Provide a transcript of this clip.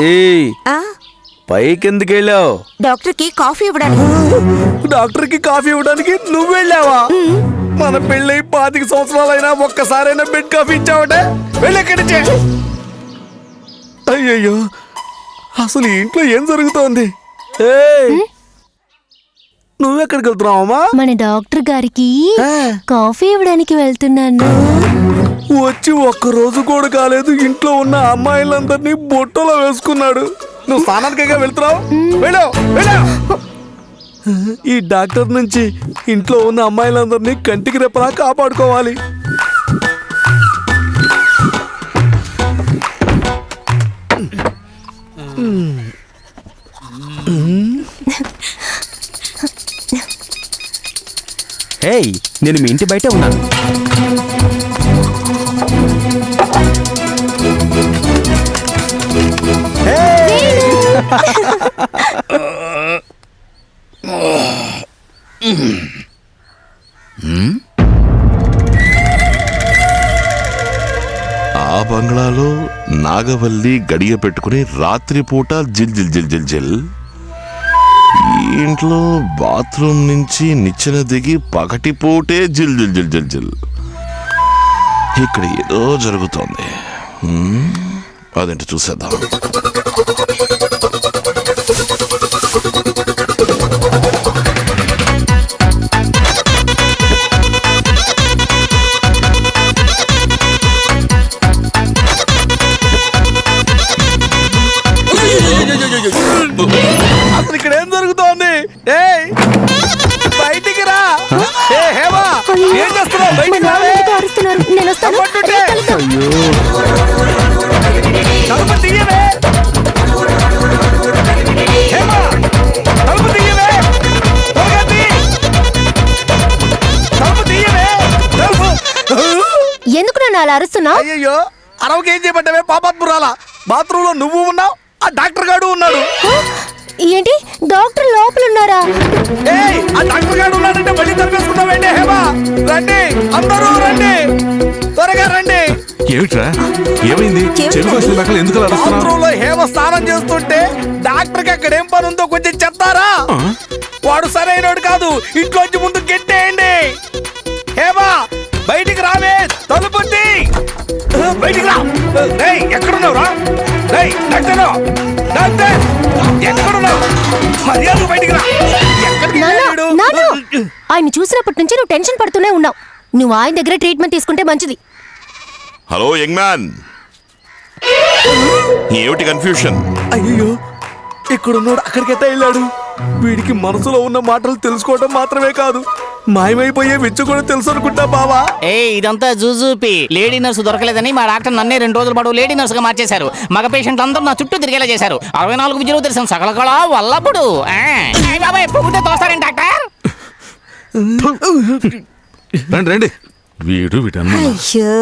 ఏయ్ పైకెందుకు వెళ్ళావు? డాక్టర్ కి కాఫీ ఇవ్వడానికి. డాక్టర్ కి కాఫీ ఇవ్వడానికి నువ్వు వెళ్ళావా? మన పెళ్ళై 25 సంవత్సరాలైనా ఒక్కసారైనా బెడ్ కాఫీ ఇచ్చావటే? వెళ్ళెక్కడి నుంచే. అయ్యయ్యో, అసలు ఈ ఇంట్లో ఏం జరుగుతోంది? నువ్వెక్కడికి వెళ్తున్నావమ్మా? మన డాక్టర్ గారికి కాఫీ ఇవ్వడానికి వెళ్తున్నాను. వచ్చి ఒక్క రోజు కూడా కాలేదు, ఇంట్లో ఉన్న అమ్మాయిలందరినీ బొట్టలో వేసుకున్నాడు. నువ్వు స్నానానికే వెళ్తున్నావు? వెళ్ళావు వెళ్ళావు. ఈ డాక్టర్ నుంచి ఇంట్లో ఉన్న అమ్మాయిలందరినీ కంటికి రెప్పలా కాపాడుకోవాలి. హేయ్, నేను మీ ఇంటి బయటే ఉన్నాను. ఆ బంగ్లాలో నాగవల్లి గడియ పెట్టుకుని రాత్రిపూట జిల్ జిల్ జిల్ జిల్ జిల్. ఈ ఇంట్లో బాత్రూమ్ నుంచి నిచ్చెన దిగి పగటిపూటే జిల్ జిల్ జిల్ జిల్ జిల్. ఇక్కడ ఏదో జరుగుతోంది. అదేంటి చూసేద్దాం. అసలు ఇక్కడ ఏం జరుగుతోంది? ఏయ్ బయటికి రా. హేమా, ఏం చేస్తున్నావు? బయటికి రావే. నేను వస్తాను. తలుపు తీయవే. హేమా, తలుపు తీయవే. త్వరగా తీ. తలుపు తీయవే. తలుపు. ఎందుకు నన్ను అలా అరుస్తున్నావు? అయ్యయ్యో, అరవకేం చేయబడ్డావే పాపాత్మురాలా? బాత్రూమ్ లో నువ్వు ఉన్నావు, ఆ డాక్టర్ గాడు ఉన్నాడు. ఏంటి, డాక్టర్ లోపల ఉన్నారా? ఏయ్, ఆ డాక్టర్ గాడు ఉన్నాడంటే మళ్ళీ తరిపేసుకున్నావేంటి? హేమా, రండి, అందరూ రండి, త్వరగా రండి. ఏమిట్రా, ఏమైంది? బాత్రూమ్ లో హేమ స్నానం చేస్తుంటే డాక్టర్ కి అక్కడ ఏం పని ఉందో కొంచెం చెప్తారా? వాడు సరైనడు కాదు, ఇంట్లోంచి ముందు గెట్టేయండి. హేమా, బయటికి రావే. తలుపు తీ. బయటికి రా. ఎక్కడున్నావురా? డాక్టర్, డాక్టర్, ఎక్కడున్నావు? మర్యాద బయటికి రా. ఆయన చూసినప్పటి నుంచి నువ్వు టెన్షన్ పడుతూనే ఉన్నావు. నువ్వు ఆయన దగ్గర ట్రీట్మెంట్ తీసుకుంటే మంచిది. హలో యంగ్ మ్యాన్, ఏమిటి కన్ఫ్యూషన్? అయ్యో, ఇక్కడున్నాడు అక్కడికెట్టా వెళ్ళాడు? వీడికి మనసులో ఉన్న మాటలు తెలుసుకోవడం మాత్రమే కాదు, మాయమైపోయే విచ్చు కూడా తెలుసు అనుకుంటా బావా. ఇదంతా జూజూపి. లేడీ నర్సు దొరకలేదని మా డాక్టర్ నన్నే 2 రోజుల పాటు లేడీ నర్సుగా మార్చేశారు. మగ పేషెంట్లు అందరూ నా చుట్టూ తిరిగేలా చేశారు. 64 విద్యలు తెలిసిన సకల కళ వల్లప్పుడు తోస్తారండి డాక్టర్. రండి రండి. వీడు వీటన్నా అయ్యో,